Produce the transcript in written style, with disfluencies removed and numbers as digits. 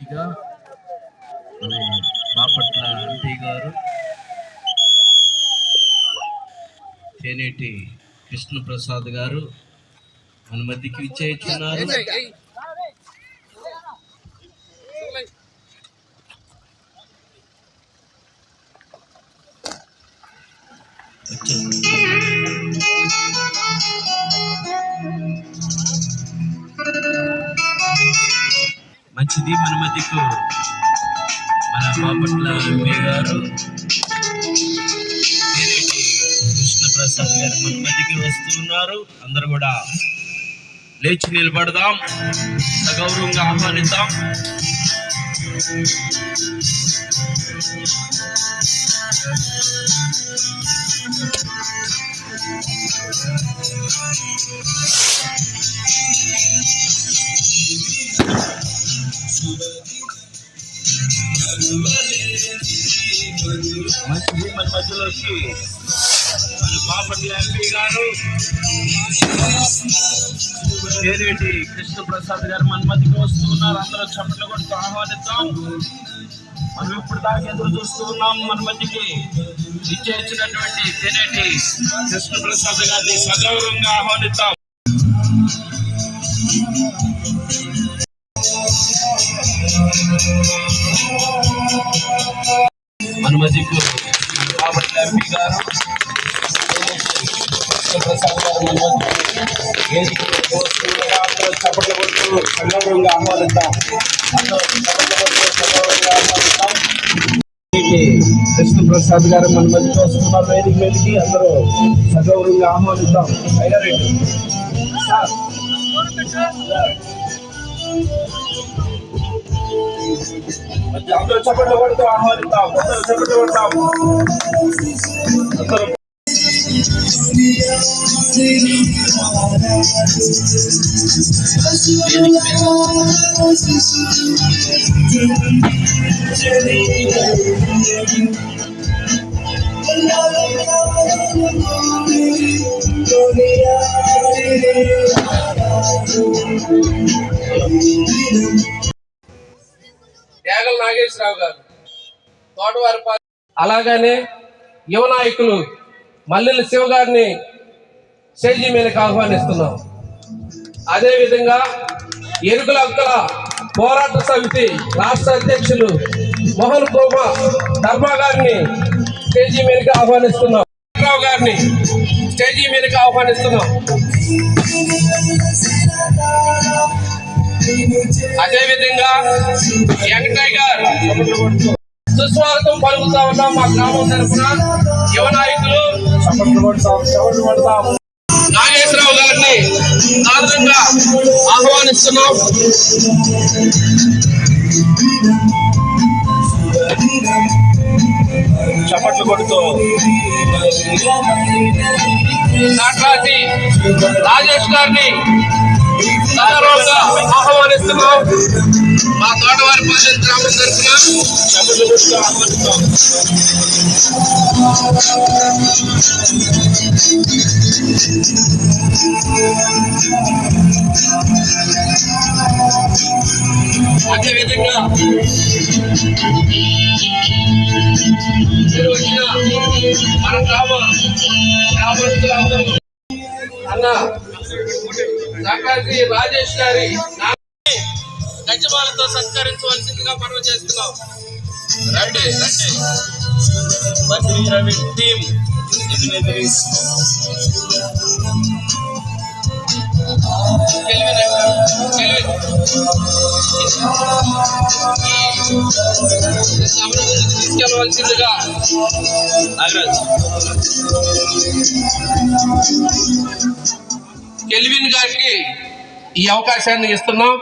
అతిథిగా మన బాపట్ల ఎంపీ గారు తేనేటి కృష్ణప్రసాద్ గారు మన మధ్యకి విచ్చేస్తున్నారు. మంచిది, మన మధ్యకు మన బాపట్ల ఎంపీ గారు కృష్ణప్రసాద్ గారు మన మధ్యకి వస్తున్నారు. అందరూ కూడా లేచి నిలబడదాం, సగౌరవంగా ఆహ్వానిద్దాం. మంచిది, మన మధ్యలోకి మన బాపట్ల ఎంపీ గారు తేనేటి కృష్ణప్రసాద్ గారు మన మధ్యకి వస్తున్నారు. అందరూ చప్పట్లు కొడుతూ ఆహ్వానిద్దాం. మనం ఇప్పుడు దాకా ఎదురు చూస్తూ ఉన్నాం. మన మధ్యకి ఇచ్చేసినటువంటి తేనేటి కృష్ణప్రసాద్ గారిని సగౌరవంగా ఆహ్వానిద్దాం. మన మధ్యకు బాపట్ల ఎంపీ గారు కృష్ణప్రసాద్ గారు మన మధ్యకి చప్పట్లు కొడుతూ సగౌరవంగా ఆహ్వానిద్దాం. కృష్ణప్రసాద్ గారు మన మధ్యకి వస్తున్నారు. వేదిక మీదకి అందరూ సగౌరవంగా ఆహ్వానిద్దాం. అయ్యారెడ్డి అందరూ చప్పట్లు కొడుతూ ఆహ్వానిద్దాం. అందరూ చప్పట్లు కొడతాం. అందరూ యాగల నాగేశ్వరరావు గారు తోటవారిపాలెం, అలాగనే యువ నాయకులు మల్లెల శివ గారిని స్టేజీ మీదకి ఆహ్వానిస్తున్నాం. అదేవిధంగా ఎరుకుల హక్కుల పోరాట సమితి రాష్ట్ర అధ్యక్షులు మోహన్ కుమార్ ధర్మా గారిని స్టేజీ మీదకి ఆహ్వానిస్తున్నాం. రావు గారిని స్టేజీ మీదకి ఆహ్వానిస్తున్నాం. అదేవిధంగా యంగ్ టైగర్ సుస్వాగతం పలుకుతా ఉన్నాం. మా గ్రామం తరఫున యువ నాయకులు నాగేశ్వరరావు గారిని సాధారణంగా ఆహ్వానిస్తున్నాం. చప్పట్లు కొడుతూ నాటరాజి రాజేష్ గారిని సాధారణంగా ఆహ్వానిస్తున్నాం. మా తోటవారిపాలెం గ్రామం తరఫున చప్పట్లు కొడుతూ ఆహ్వానిస్తాం. అదేవిధంగా మన గ్రామస్తులందరూ అన్న సాకాశి రాజేష్ గారి గజమాలతో సత్కరించవలసిందిగా మనం చేస్తున్నాం. రండి మంత్రి రవి టీం తీసుకెళ్ళవలసిందిగా కెల్విన్ గారికి ఈ అవకాశాన్ని ఇస్తున్నాం.